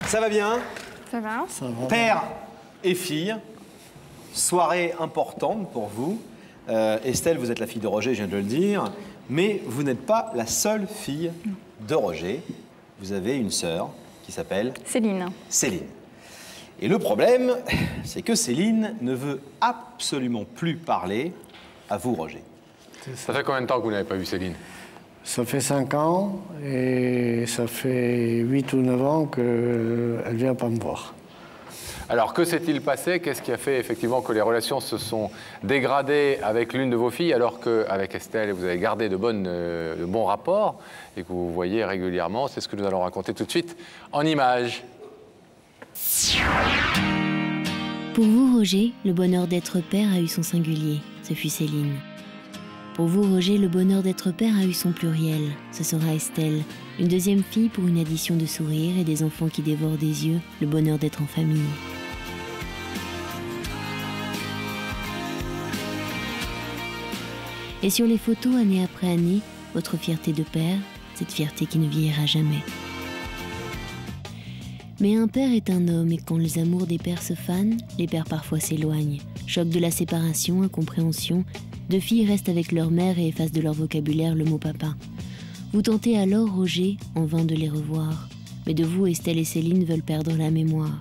Ça va bien? Ça va. Père et fille, soirée importante pour vous. Estelle, vous êtes la fille de Roger, je viens de le dire, mais vous n'êtes pas la seule fille de Roger. Vous avez une sœur qui s'appelle Céline. Céline. Et le problème, c'est que Céline ne veut absolument plus parler à vous, Roger. Ça fait combien de temps que vous n'avez pas vu Céline? Ça fait 5 ans et ça fait 8 ou 9 ans qu'elle ne vient pas me voir. Alors, que s'est-il passé? Qu'est-ce qui a fait effectivement que les relations se sont dégradées avec l'une de vos filles, alors qu'avec Estelle, vous avez gardé de bons rapports et que vous voyez régulièrement? C'est ce que nous allons raconter tout de suite en images. Pour vous, Roger, le bonheur d'être père a eu son singulier. Ce fut Céline. Pour vous, Roger, le bonheur d'être père a eu son pluriel. Ce sera Estelle, une deuxième fille pour une addition de sourires et des enfants qui dévorent des yeux, le bonheur d'être en famille. Et sur les photos, année après année, votre fierté de père, cette fierté qui ne vieillira jamais. Mais un père est un homme et quand les amours des pères se fanent, les pères parfois s'éloignent. Choc de la séparation, incompréhension, deux filles restent avec leur mère et effacent de leur vocabulaire le mot papa. Vous tentez alors, Roger, en vain de les revoir. Mais de vous, Estelle et Céline veulent perdre la mémoire.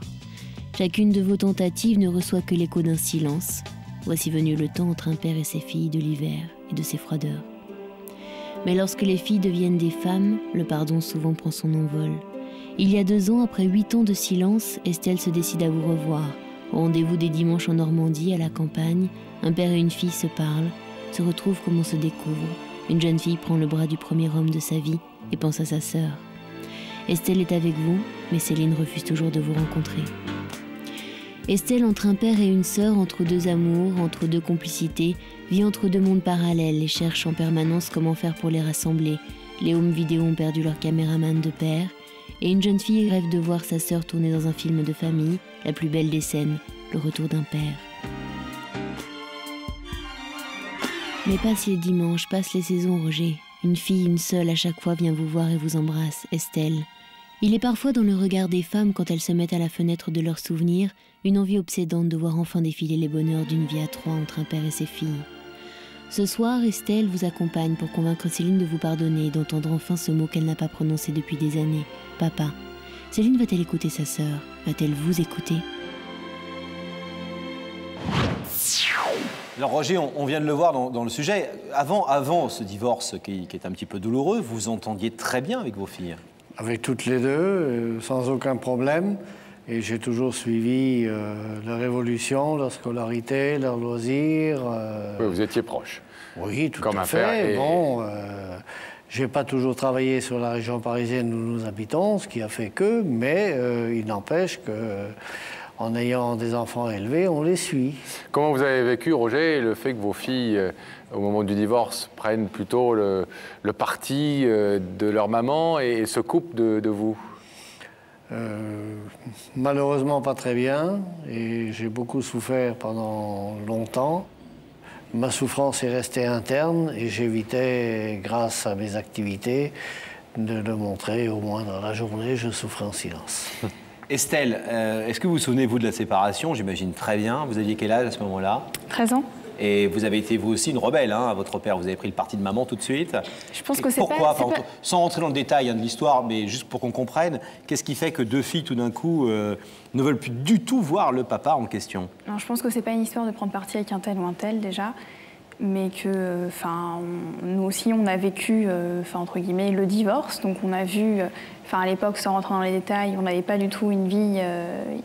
Chacune de vos tentatives ne reçoit que l'écho d'un silence. Voici venu le temps entre un père et ses filles de l'hiver et de ses froideurs. Mais lorsque les filles deviennent des femmes, le pardon souvent prend son envol. Il y a 2 ans, après 8 ans de silence, Estelle se décide à vous revoir. Au rendez-vous des dimanches en Normandie, à la campagne, un père et une fille se parlent, se retrouvent comme on se découvre. Une jeune fille prend le bras du premier homme de sa vie et pense à sa sœur. Estelle est avec vous, mais Céline refuse toujours de vous rencontrer. Estelle, entre un père et une sœur, entre 2 amours, entre 2 complicités, vit entre 2 mondes parallèles et cherche en permanence comment faire pour les rassembler. Les home vidéo ont perdu leur caméraman de père, et une jeune fille rêve de voir sa sœur tourner dans un film de famille, la plus belle des scènes, le retour d'un père. Mais passent les dimanches, passent les saisons, Roger. Une fille, une seule, à chaque fois vient vous voir et vous embrasse, Estelle. Il est parfois dans le regard des femmes, quand elles se mettent à la fenêtre de leurs souvenirs, une envie obsédante de voir enfin défiler les bonheurs d'une vie à 3 entre un père et ses filles. Ce soir, Estelle vous accompagne pour convaincre Céline de vous pardonner et d'entendre enfin ce mot qu'elle n'a pas prononcé depuis des années, papa. Céline va-t-elle écouter sa sœur? Va-t-elle vous écouter? Alors Roger, on vient de le voir dans le sujet. Avant ce divorce qui est un petit peu douloureux, vous entendiez très bien avec vos filles? Avec toutes les deux, sans aucun problème. Et j'ai toujours suivi leur évolution, leur scolarité, leurs loisirs. Oui, vous étiez proche. Oui, tout Comme à un fait. père et... Bon, j'ai pas toujours travaillé sur la région parisienne où nous habitons, ce qui a fait que, mais il n'empêche que, en ayant des enfants élevés, on les suit. Comment vous avez vécu, Roger, le fait que vos filles, au moment du divorce, prennent plutôt le parti de leur maman et se coupent de vous? Malheureusement pas très bien, et j'ai beaucoup souffert pendant longtemps. Ma souffrance est restée interne et j'évitais, grâce à mes activités, de le montrer. Au moins dans la journée, je souffrais en silence. Estelle, est-ce que vous vous souvenez, vous, de la séparation? J'imagine très bien. Vous aviez quel âge à ce moment-là? 13 ans. Et vous avez été, vous aussi, une rebelle, hein, à votre père. Vous avez pris le parti de maman tout de suite. Je pense que c'est pourquoi? pas... Sans rentrer dans le détail de l'histoire, mais juste pour qu'on comprenne, qu'est-ce qui fait que 2 filles, tout d'un coup, ne veulent plus du tout voir le papa en question? Non, je pense que c'est pas une histoire de prendre parti avec un tel ou un tel, déjà, mais que, nous aussi, on a vécu, entre guillemets, le divorce. Donc on a vu, à l'époque, sans rentrer dans les détails, on n'avait pas du tout une vie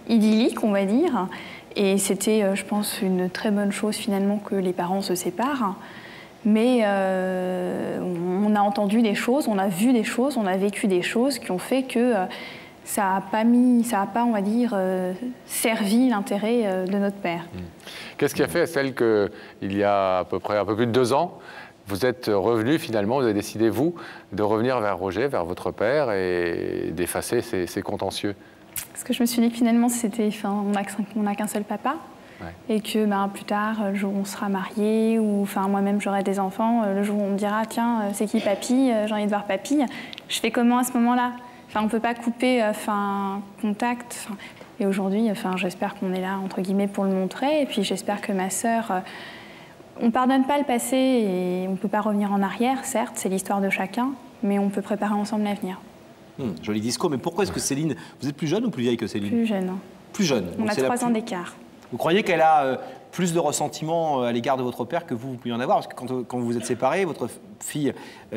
idyllique, on va dire. Et c'était, je pense, une très bonne chose finalement que les parents se séparent. Mais on a entendu des choses, on a vu des choses, on a vécu des choses qui ont fait que ça n'a pas, on va dire, servi l'intérêt de notre père. Qu'est-ce qui a fait, celle qu'il y a à peu près un peu plus de 2 ans, vous êtes revenu finalement, vous avez décidé, vous, de revenir vers Roger, vers votre père et d'effacer ces contentieux? Parce que je me suis dit que finalement, on n'a qu'un seul papa. Ouais. Et que plus tard, le jour où on sera mariés, ou moi-même j'aurai des enfants, le jour où on me dira « Tiens, c'est qui papy? J'ai envie de voir papy », je fais comment à ce moment-là? on ne peut pas couper contact. Et aujourd'hui, j'espère qu'on est là, entre guillemets, pour le montrer. Et puis j'espère que ma sœur... on ne pardonne pas le passé et on ne peut pas revenir en arrière, certes, c'est l'histoire de chacun, mais on peut préparer ensemble l'avenir. Joli discours, mais pourquoi est-ce que Céline... Vous êtes plus jeune ou plus vieille que Céline? Plus jeune. Plus jeune. On a 3 ans d'écart. Vous croyez qu'elle a plus de ressentiment à l'égard de votre père que vous pouviez en avoir? Parce que quand vous vous êtes séparés, votre fille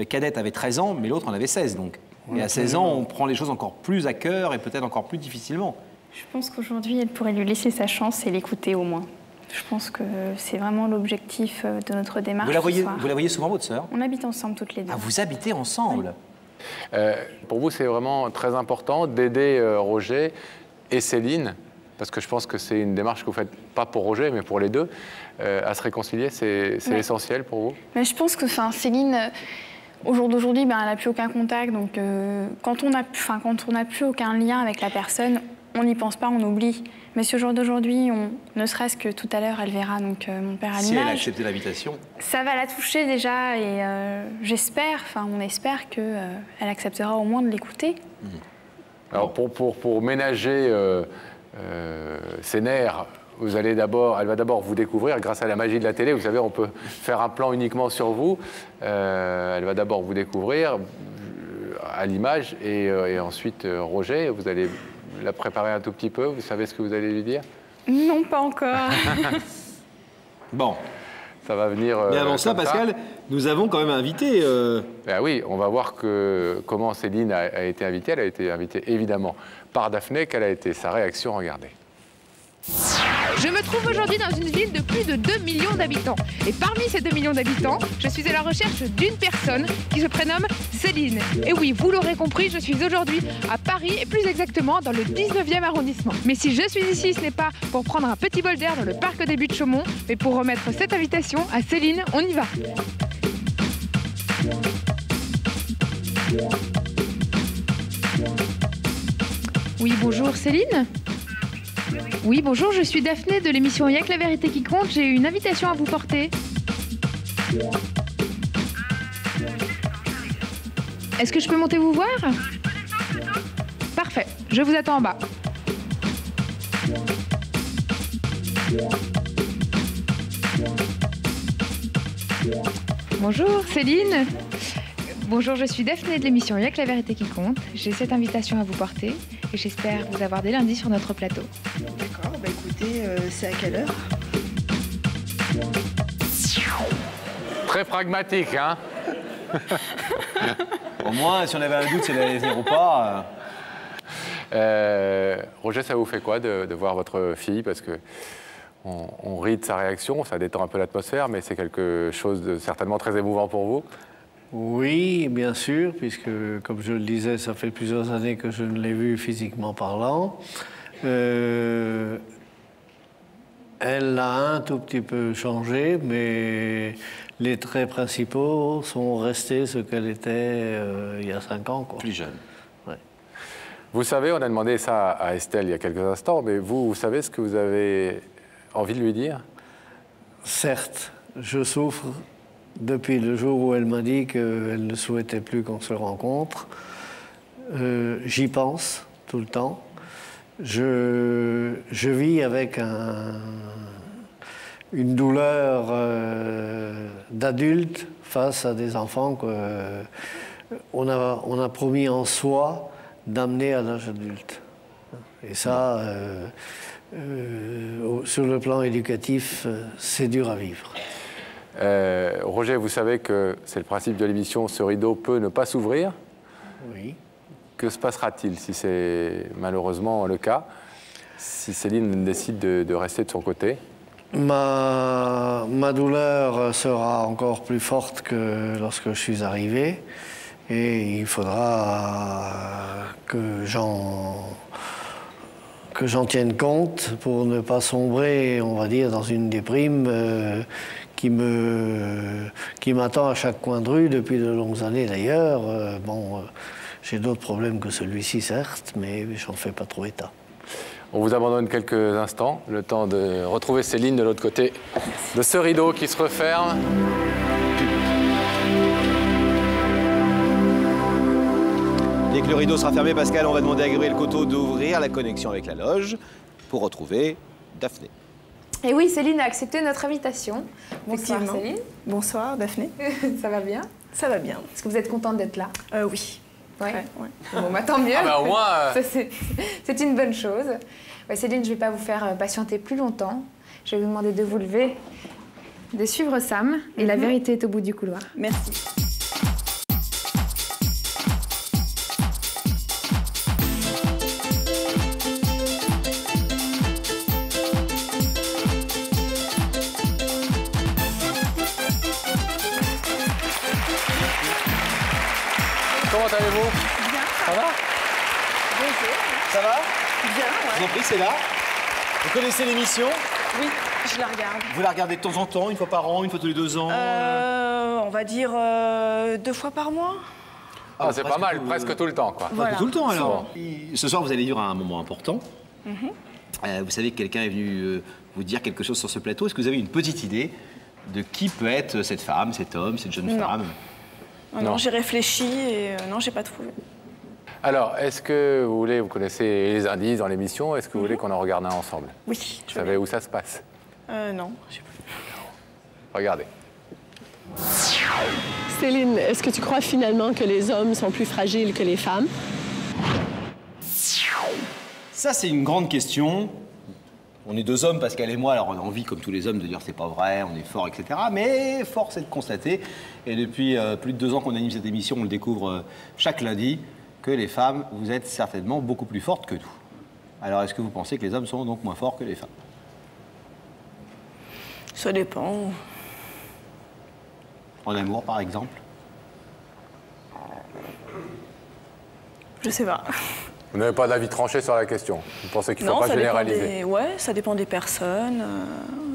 cadette avait 13 ans, mais l'autre en avait 16, donc. Et à 16 ans, on prend les choses encore plus à cœur et peut-être encore plus difficilement. Je pense qu'aujourd'hui, elle pourrait lui laisser sa chance et l'écouter au moins. Je pense que c'est vraiment l'objectif de notre démarche. Vous la voyez souvent, votre sœur? On habite ensemble toutes les deux. Ah, vous habitez ensemble? Oui. Pour vous, c'est vraiment très important d'aider Roger et Céline, parce que je pense que c'est une démarche que vous faites pas pour Roger, mais pour les deux, à se réconcilier, c'est essentiel pour vous? Mais je pense que Céline, au jour d'aujourd'hui, elle n'a plus aucun contact, donc quand on n'a plus aucun lien avec la personne, on n'y pense pas, on oublie. Mais ce jour d'aujourd'hui, ne serait-ce que tout à l'heure, elle verra donc, mon père à l'image. Si elle a accepté l'invitation. Ça va la toucher déjà et on espère qu'elle acceptera au moins de l'écouter. Alors pour ménager ses nerfs, elle va d'abord vous découvrir grâce à la magie de la télé. Vous savez, on peut faire un plan uniquement sur vous. Elle va d'abord vous découvrir à l'image et ensuite Roger, vous allez la préparer un tout petit peu. Vous savez ce que vous allez lui dire? Non, pas encore. Bon. Ça va venir. Mais avant ça, Pascal, nous avons quand même invité. Ben oui, on va voir comment Céline a été invitée. Elle a été invitée évidemment par Daphné. Quelle a été sa réaction? Regardez. Je me trouve aujourd'hui dans une ville de plus de 2 millions d'habitants. Et parmi ces 2 millions d'habitants, je suis à la recherche d'une personne qui se prénomme Céline. Et oui, vous l'aurez compris, je suis aujourd'hui à Paris, et plus exactement dans le 19e arrondissement. Mais si je suis ici, ce n'est pas pour prendre un petit bol d'air dans le parc des Buttes-Chaumont, mais pour remettre cette invitation à Céline. On y va. Oui, bonjour Céline. Oui, bonjour, je suis Daphné de l'émission Y'a que la vérité qui compte. J'ai une invitation à vous porter. Est-ce que je peux monter vous voir? Parfait, je vous attends en bas. Bonjour Céline. Bonjour, je suis Daphné de l'émission Y'a que la vérité qui compte. J'ai cette invitation à vous porter et j'espère vous avoir dès lundi sur notre plateau. D'accord, bah écoutez, c'est à quelle heure? Très pragmatique, hein? Au moins, si on avait un doute si elle allait venir ou pas. Roger, ça vous fait quoi de voir votre fille? Parce que on rit de sa réaction, ça détend un peu l'atmosphère, mais c'est quelque chose de certainement très émouvant pour vous. Oui, bien sûr, puisque, comme je le disais, ça fait plusieurs années que je ne l'ai vue physiquement parlant. Elle a un tout petit peu changé, mais les traits principaux sont restés ce qu'elle était il y a 5 ans, quoi. Plus jeune. Ouais. Vous savez, on a demandé ça à Estelle il y a quelques instants, mais vous savez ce que vous avez envie de lui dire? Certes, je souffre depuis le jour où elle m'a dit qu'elle ne souhaitait plus qu'on se rencontre. J'y pense tout le temps. Je vis avec une douleur d'adulte face à des enfants qu'on a promis en soi d'amener à l'âge adulte. Et ça, sur le plan éducatif, c'est dur à vivre. Roger, vous savez que c'est le principe de l'émission, ce rideau peut ne pas s'ouvrir. Oui. Que se passera-t-il si c'est malheureusement le cas, si Céline décide de rester de son côté? Ma douleur sera encore plus forte que lorsque je suis arrivé, et il faudra que j'en tienne compte pour ne pas sombrer, on va dire, dans une déprime qui m'attend à chaque coin de rue depuis de longues années d'ailleurs. J'ai d'autres problèmes que celui-ci, certes, mais j'en fais pas trop état. On vous abandonne quelques instants, le temps de retrouver Céline de l'autre côté de ce rideau qui se referme. Les Dès que le rideau sera fermé, Pascal, on va demander à Gabriel Coteau d'ouvrir la connexion avec la loge pour retrouver Daphné. Et oui, Céline a accepté notre invitation. Bonsoir Effectivement. Céline. Bonsoir Daphné. Ça va bien? Ça va bien. Est-ce que vous êtes contente d'être là? Oui. Ouais. Ouais. Bon, bah, tant mieux. Ah bah, au moins, Ça, c'est une bonne chose. Ouais, Céline, je ne vais pas vous faire patienter plus longtemps. Je vais vous demander de vous lever, de suivre Sam. Et la vérité est au bout du couloir. Merci. comment allez-vous? Bien. Ça va? Ça va? Bien, Je vous en prie, c'est là. Vous connaissez l'émission? Oui, je la regarde. Vous la regardez de temps en temps, une fois par an, une fois tous les 2 ans? On va dire 2 fois par mois. Ah, c'est pas presque mal, tout- presque tout le temps, quoi. Voilà. Tout le temps alors. Souvent. Ce soir, vous allez vivre un moment important. Vous savez que quelqu'un est venu vous dire quelque chose sur ce plateau. Est-ce que vous avez une petite idée de qui peut être cette femme, cet homme, cette jeune Non. femme? Non, Non. j'ai réfléchi et non, j'ai pas trouvé. Alors, est-ce que vous voulez, vous connaissez les indices dans l'émission, est-ce que vous voulez qu'on en regarde un ensemble? Oui. Vous savez où ça se passe? Non, je sais plus. Regardez. Céline, est-ce que tu crois finalement que les hommes sont plus fragiles que les femmes? Ça, c'est une grande question. On est 2 hommes, Pascal et moi, alors on a envie, comme tous les hommes, de dire c'est pas vrai, on est fort, etc. Mais force est de constater, et depuis plus de 2 ans qu'on anime cette émission, on le découvre chaque lundi, que les femmes, vous êtes certainement beaucoup plus fortes que nous. Alors, est-ce que vous pensez que les hommes sont donc moins forts que les femmes? Ça dépend. En amour, par exemple? Je sais pas. Vous n'avez pas d'avis tranché sur la question? Vous pensez qu'il ne faut pas ça généraliser? dépend des... Ouais, ça dépend des personnes,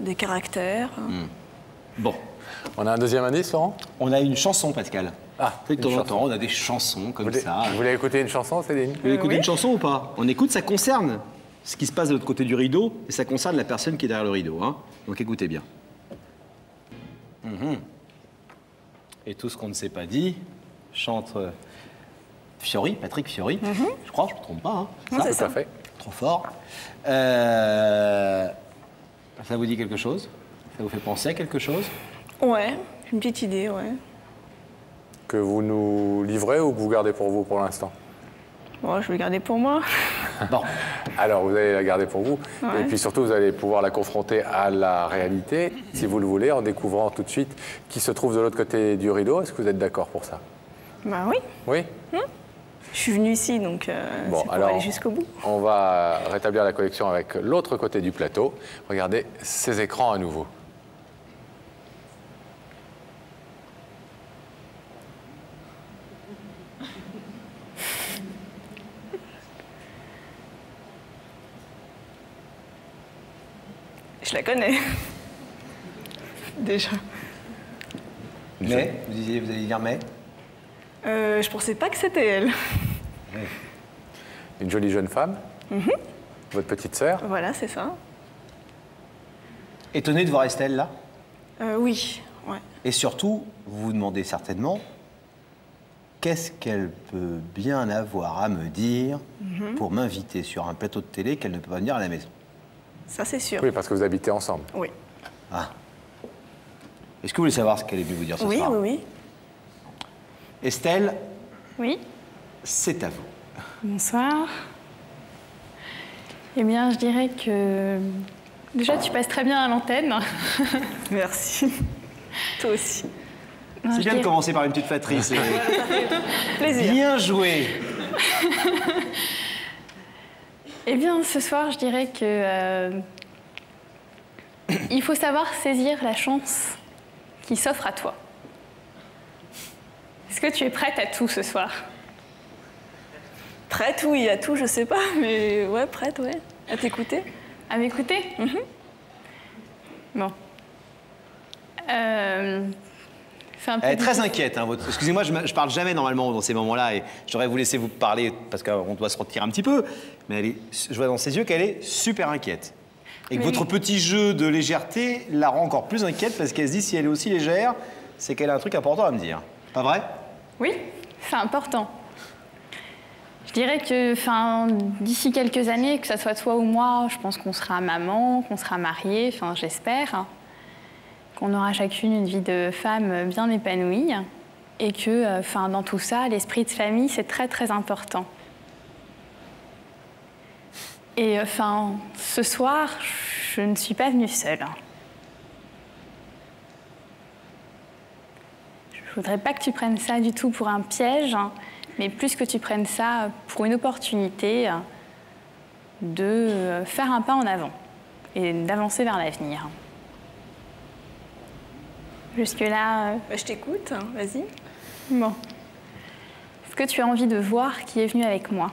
des caractères. Bon. On a un deuxième indice, Laurent? On a une chanson, Pascal. Ah, De temps une en temps, on a des chansons comme ça. Vous voulez écouter une chanson, Céline? Vous voulez écouter oui. une chanson ou pas? On écoute, ça concerne ce qui se passe de l'autre côté du rideau, et ça concerne la personne qui est derrière le rideau. Hein. Donc écoutez bien. Et tout ce qu'on ne s'est pas dit, chante Fiori, Patrick Fiori. Je crois, je ne me trompe pas. Hein. Non, c'est Tout à ça. fait. Trop fort. Ça vous dit quelque chose? Ça vous fait penser à quelque chose? Ouais, une petite idée, ouais. Que vous nous livrez ou que vous gardez pour vous pour l'instant? Bon, je vais le garder pour moi. Bon. Alors, vous allez la garder pour vous. Ouais. Et puis surtout, vous allez pouvoir la confronter à la réalité, si vous le voulez, en découvrant tout de suite qui se trouve de l'autre côté du rideau. Est-ce que vous êtes d'accord pour ça? Bah oui, Oui? je suis venue ici, donc Bon, c'est pour alors, aller jusqu'au bout. on va rétablir la connexion avec l'autre côté du plateau. Regardez ces écrans à nouveau. Je la connais. Déjà. Mais, vous allez dire mais? Je pensais pas que c'était elle. Une jolie jeune femme. Votre petite sœur. Voilà, c'est ça. Étonné de voir Estelle là? Oui, ouais. Et surtout, vous vous demandez certainement qu'est-ce qu'elle peut bien avoir à me dire pour m'inviter sur un plateau de télé qu'elle ne peut pas venir à la maison. Ça, c'est sûr. Oui, parce que vous habitez ensemble. Oui. Ah. Est-ce que vous voulez savoir ce qu'elle est venue vous dire ce Oui, soir? oui, oui. Estelle, Oui, c'est à vous. bonsoir. Eh bien, je dirais que déjà, tu passes très bien à l'antenne. Merci. Toi aussi. Non, C'est je bien de dirais- commencer par une petite flatterie. c'est- Plaisir. Bien joué. Eh bien, ce soir, je dirais que il faut savoir saisir la chance qui s'offre à toi. Est-ce que tu es prête à tout ce soir? Prête, oui, à tout, je sais pas, mais ouais, prête, ouais. À t'écouter. À m'écouter? Bon. C'est un peu Elle est très difficile. inquiète. Hein, excusez-moi, je parle jamais normalement dans ces moments-là et j'aurais vous laisser vous parler parce qu'on doit se retirer un petit peu. Mais je vois dans ses yeux qu'elle est super inquiète. Et que Mais- votre petit jeu de légèreté la rend encore plus inquiète parce qu'elle se dit si elle est aussi légère, c'est qu'elle a un truc important à me dire. Pas vrai? Oui, c'est important. dirais que d'ici quelques années, que ce soit toi ou moi, je pense qu'on sera maman, qu'on sera mariée, j'espère, qu'on aura chacune une vie de femme bien épanouie et que dans tout ça, l'esprit de famille, c'est très très important. Et ce soir, je ne suis pas venue seule. Je ne voudrais pas que tu prennes ça du tout pour un piège, mais plus que tu prennes ça pour une opportunité de faire un pas en avant et d'avancer vers l'avenir. Jusque-là... Je t'écoute, hein, vas-y. Bon. Est-ce que tu as envie de voir qui est venu avec moi?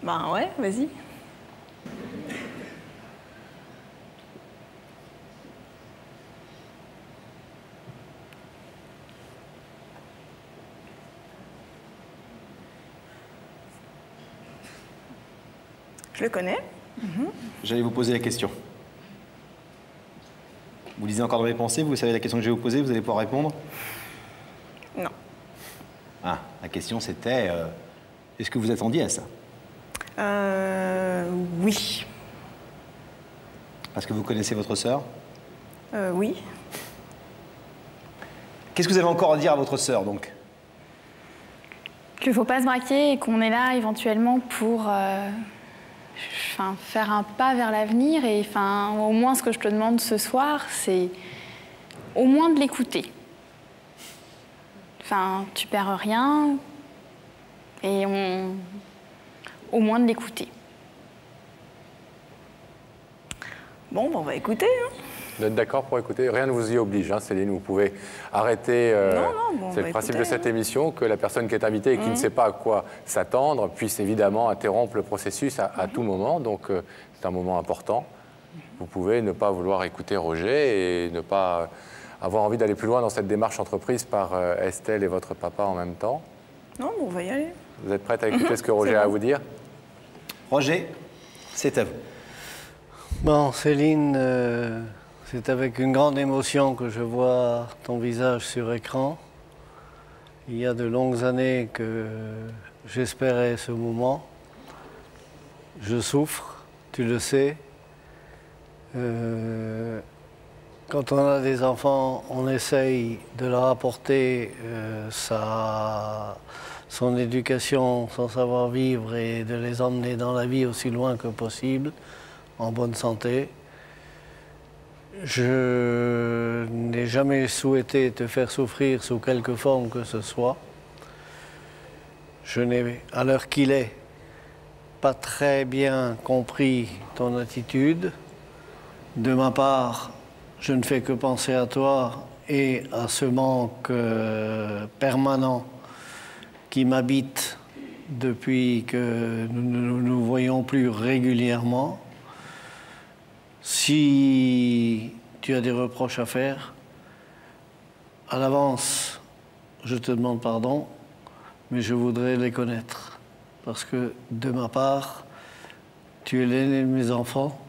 Ben ouais, vas-y. Je le connais. J'allais vous poser la question. Vous lisez encore dans mes pensées, vous savez la question que je vais vous poser, vous allez pouvoir répondre? Non. Ah, la question c'était, est-ce que vous attendiez à ça? Oui. Parce que vous connaissez votre sœur? Oui. Qu'est-ce que vous avez encore à dire à votre sœur, donc? Qu'il ne faut pas se braquer et qu'on est là éventuellement pour faire un pas vers l'avenir. Et au moins, ce que je te demande ce soir, c'est au moins de l'écouter. Tu perds rien et au moins de l'écouter. Bon, on va écouter. Hein. Vous êtes d'accord pour écouter? Rien ne vous y oblige, hein, Céline, vous pouvez arrêter. C'est le principe de cette émission, que la personne qui est invitée et qui ne sait pas à quoi s'attendre puisse évidemment interrompre le processus à tout moment. Donc c'est un moment important. Vous pouvez ne pas vouloir écouter Roger et ne pas avoir envie d'aller plus loin dans cette démarche entreprise par Estelle et votre papa en même temps. Non, on va y aller. Vous êtes prête à écouter ce que Roger a à vous dire? Roger, c'est à vous. Bon, Céline, c'est avec une grande émotion que je vois ton visage sur écran. Il y a de longues années que j'espérais ce moment. Je souffre, tu le sais. Quand on a des enfants, on essaye de leur apporter son éducation, son savoir-vivre et de les emmener dans la vie aussi loin que possible, en bonne santé. Je n'ai jamais souhaité te faire souffrir sous quelque forme que ce soit. Je n'ai, à l'heure qu'il est, pas très bien compris ton attitude. De ma part, je ne fais que penser à toi et à ce manque permanent qui m'habite depuis que nous ne nous voyons plus régulièrement. Si tu as des reproches à faire, à l'avance, je te demande pardon, mais je voudrais les connaître. Parce que, de ma part, tu es l'aîné de mes enfants.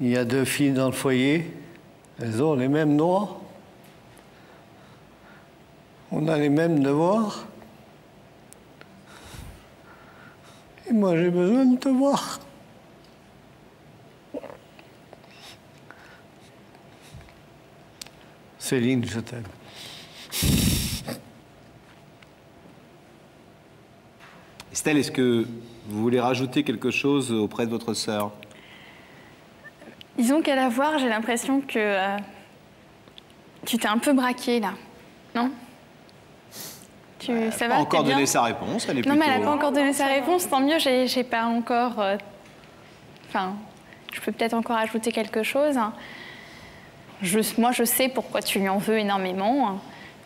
Il y a 2 filles dans le foyer, elles ont les mêmes droits. On a les mêmes devoirs. Et moi, j'ai besoin de te voir. Céline, je t'aime. Estelle, est-ce que vous voulez rajouter quelque chose auprès de votre sœur? Disons qu'à la voir, j'ai l'impression que tu t'es un peu braquée, là. Non? Ça va, encore bien donné sa réponse, elle est Non, plutôt... mais elle n'a pas encore donné sa réponse, tant mieux, j'ai pas encore... je peux peut-être encore ajouter quelque chose. Moi, je sais pourquoi tu lui en veux énormément.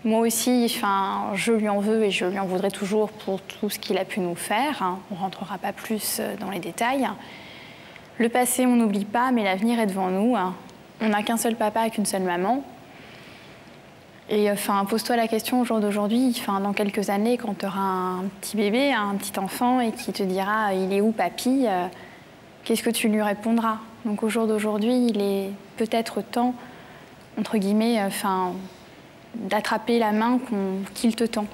Moi aussi, je lui en veux et je lui en voudrais toujours pour tout ce qu'il a pu nous faire. On ne rentrera pas plus dans les détails. Le passé, on n'oublie pas, mais l'avenir est devant nous. On n'a qu'un seul papa et qu'une seule maman. Et pose-toi la question au jour d'aujourd'hui, dans quelques années, quand tu auras un petit bébé, un petit enfant, et qui te dira « il est où papy ?» qu'est-ce que tu lui répondras? Donc au jour d'aujourd'hui, il est peut-être temps, entre guillemets, d'attraper la main qu'il te tend.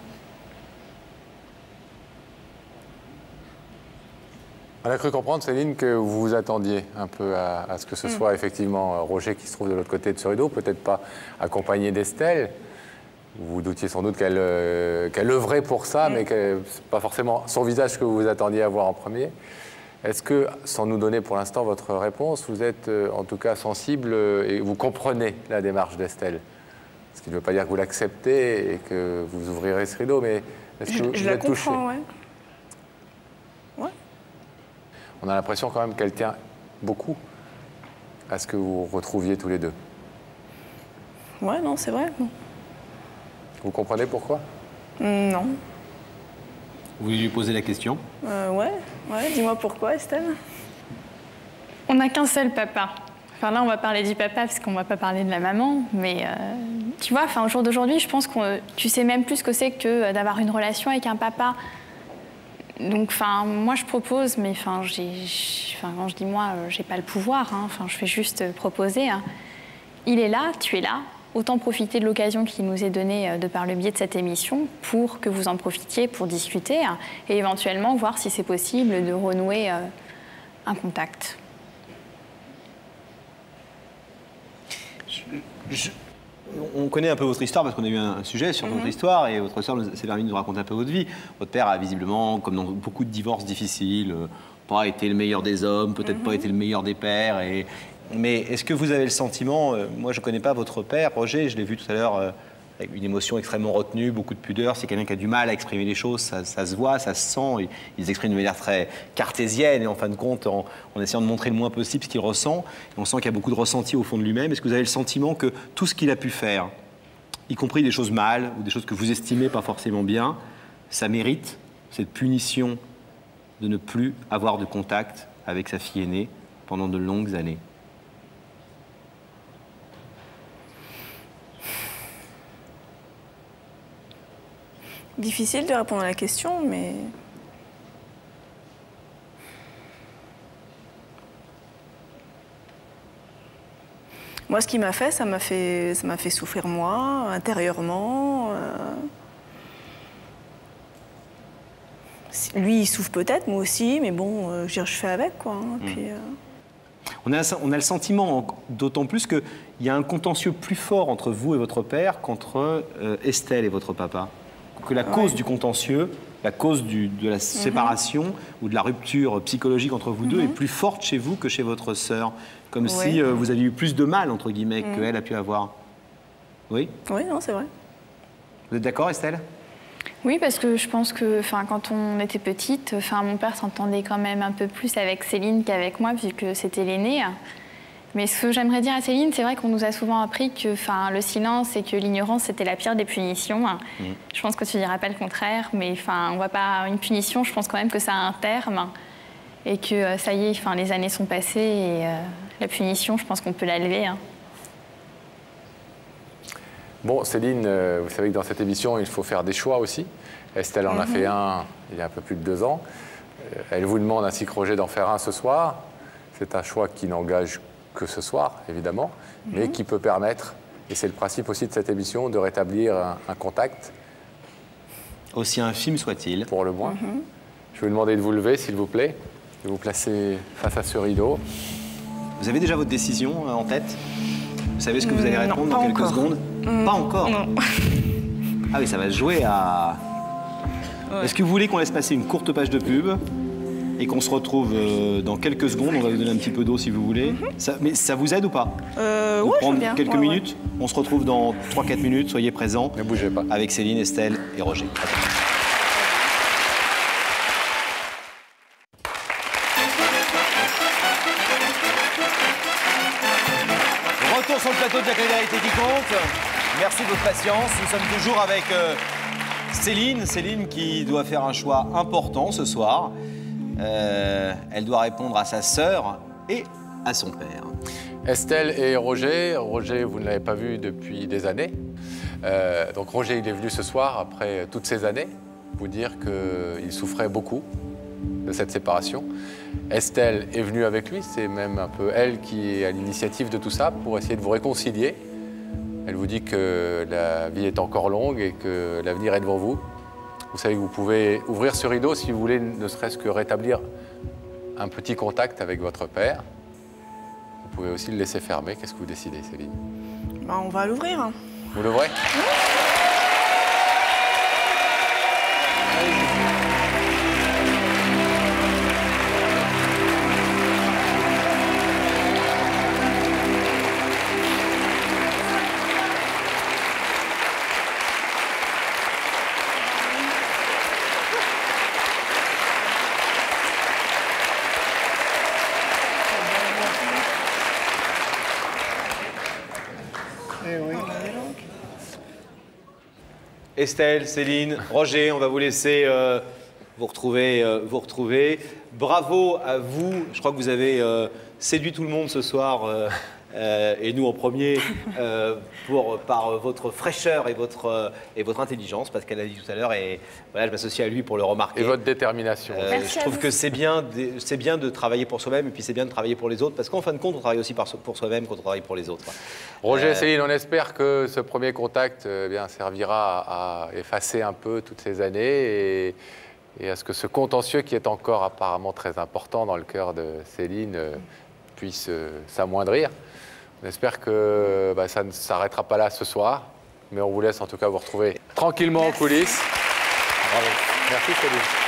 On a cru comprendre, Céline, que vous vous attendiez un peu à ce que ce soit effectivement Roger qui se trouve de l'autre côté de ce rideau, peut-être pas accompagné d'Estelle. Vous vous doutiez sans doute qu'elle œuvrait pour ça, mais que ce n'est pas forcément son visage que vous vous attendiez à voir en premier. Est-ce que, sans nous donner pour l'instant votre réponse, vous êtes en tout cas sensible et vous comprenez la démarche d'Estelle? Ce qui ne veut pas dire que vous l'acceptez et que vous ouvrirez ce rideau, mais est-ce que vous êtes touché? Ouais. On a l'impression quand même qu'elle tient beaucoup à ce que vous retrouviez tous les deux. Ouais, non, c'est vrai. Vous comprenez pourquoi? Non. Vous voulez lui poser la question? Ouais, dis-moi pourquoi, Estelle? On n'a qu'un seul papa. Enfin là, on va parler du papa parce qu'on ne va pas parler de la maman. Mais tu vois, au jour d'aujourd'hui, je pense que tu sais même plus ce que c'est que d'avoir une relation avec un papa. Donc, moi, je propose, mais quand je dis moi, j'ai pas le pouvoir. Hein, je fais juste proposer. Hein. Il est là, tu es là. Autant profiter de l'occasion qui nous est donnée de par le biais de cette émission pour que vous en profitiez pour discuter et éventuellement voir si c'est possible de renouer un contact. On connaît un peu votre histoire parce qu'on a eu un sujet sur votre histoire et votre sœur s'est permis de nous raconter un peu votre vie. Votre père a visiblement, comme dans beaucoup de divorces difficiles, pas été le meilleur des hommes, peut-être pas été le meilleur des pères. Mais est-ce que vous avez le sentiment, moi je ne connais pas votre père, Roger, je l'ai vu tout à l'heure avec une émotion extrêmement retenue, beaucoup de pudeur, c'est quelqu'un qui a du mal à exprimer les choses, ça se voit, ça se sent, il exprime de manière très cartésienne et en fin de compte en essayant de montrer le moins possible ce qu'il ressent. Et on sent qu'il y a beaucoup de ressenti au fond de lui-même. Est-ce que vous avez le sentiment que tout ce qu'il a pu faire, y compris des choses mal ou des choses que vous estimez pas forcément bien, ça mérite cette punition de ne plus avoir de contact avec sa fille aînée pendant de longues années? Difficile de répondre à la question, mais... Moi, ce qu'il m'a fait, ça m'a fait souffrir moi, intérieurement. Lui, il souffre peut-être, moi aussi, mais bon, je fais avec, quoi. Hein, puis, On a le sentiment, d'autant plus qu'il y a un contentieux plus fort entre vous et votre père qu'entre Estelle et votre papa. Que la cause du contentieux, la cause de la séparation ou de la rupture psychologique entre vous deux est plus forte chez vous que chez votre sœur. Comme si vous aviez eu plus de mal, entre guillemets, qu'elle a pu avoir. Oui? Oui, non, c'est vrai. Vous êtes d'accord, Estelle? Oui, parce que je pense que quand on était petite, mon père s'entendait quand même un peu plus avec Céline qu'avec moi, vu que c'était l'aînée. Mais ce que j'aimerais dire à Céline, c'est vrai qu'on nous a souvent appris que le silence et que l'ignorance, c'était la pire des punitions. Je pense que tu diras pas le contraire, mais on voit pas une punition, je pense quand même que ça a un terme et que ça y est, les années sont passées et la punition, je pense qu'on peut la lever. Hein. Bon, Céline, vous savez que dans cette émission, il faut faire des choix aussi. Estelle en a fait un il y a un peu plus de 2 ans. Elle vous demande, ainsi que Roger, d'en faire un ce soir. C'est un choix qui n'engage que ce soir, évidemment, mais qui peut permettre, et c'est le principe aussi de cette émission, de rétablir un contact. Aussi infime soit-il. Pour le moins. Je vais vous demander de vous lever, s'il vous plaît, de vous placer face à ce rideau. Vous avez déjà votre décision en tête? Vous savez ce que vous allez répondre dans quelques secondes? Pas encore? Non. Ah oui, ça va se jouer à... Ouais. Est-ce que vous voulez qu'on laisse passer une courte page de pub et qu'on se retrouve dans quelques secondes? On va vous donner un petit peu d'eau si vous voulez. Mais ça vous aide ou pas? Ouais, prendre bien. quelques minutes. On se retrouve dans 3-4 minutes. Soyez présents. Ne bougez pas. Avec Céline, Estelle et Roger. Retour sur le plateau de La Vérité qui compte. Merci de votre patience. Nous sommes toujours avec Céline qui doit faire un choix important ce soir. Elle doit répondre à sa sœur et à son père. Estelle et Roger. Roger, vous ne l'avez pas vu depuis des années. Donc Roger, il est venu ce soir, après toutes ces années, vous dire qu'il souffrait beaucoup de cette séparation. Estelle est venue avec lui, c'est même un peu elle qui est à l'initiative de tout ça pour essayer de vous réconcilier. Elle vous dit que la vie est encore longue et que l'avenir est devant vous. Vous savez que vous pouvez ouvrir ce rideau si vous voulez ne serait-ce que rétablir un petit contact avec votre père. Vous pouvez aussi le laisser fermer. Qu'est-ce que vous décidez, Céline? Ben, on va l'ouvrir. Hein. Vous l'ouvrez? Estelle, Céline, Roger, on va vous laisser vous retrouver. Bravo à vous. Je crois que vous avez séduit tout le monde ce soir, et nous en premier, par votre fraîcheur et votre intelligence, parce qu'elle a dit tout à l'heure, et voilà, je m'associe à lui pour le remarquer. Et votre détermination. Je trouve que c'est bien de travailler pour soi-même, et puis c'est bien de travailler pour les autres, parce qu'en fin de compte, on travaille aussi pour soi-même quand on travaille pour les autres. Roger, Céline, on espère que ce premier contact servira à effacer un peu toutes ces années et à ce que ce contentieux qui est encore apparemment très important dans le cœur de Céline puisse s'amoindrir. On espère que ça ne s'arrêtera pas là ce soir, mais on vous laisse en tout cas vous retrouver tranquillement en coulisses. Bravo. Merci Céline.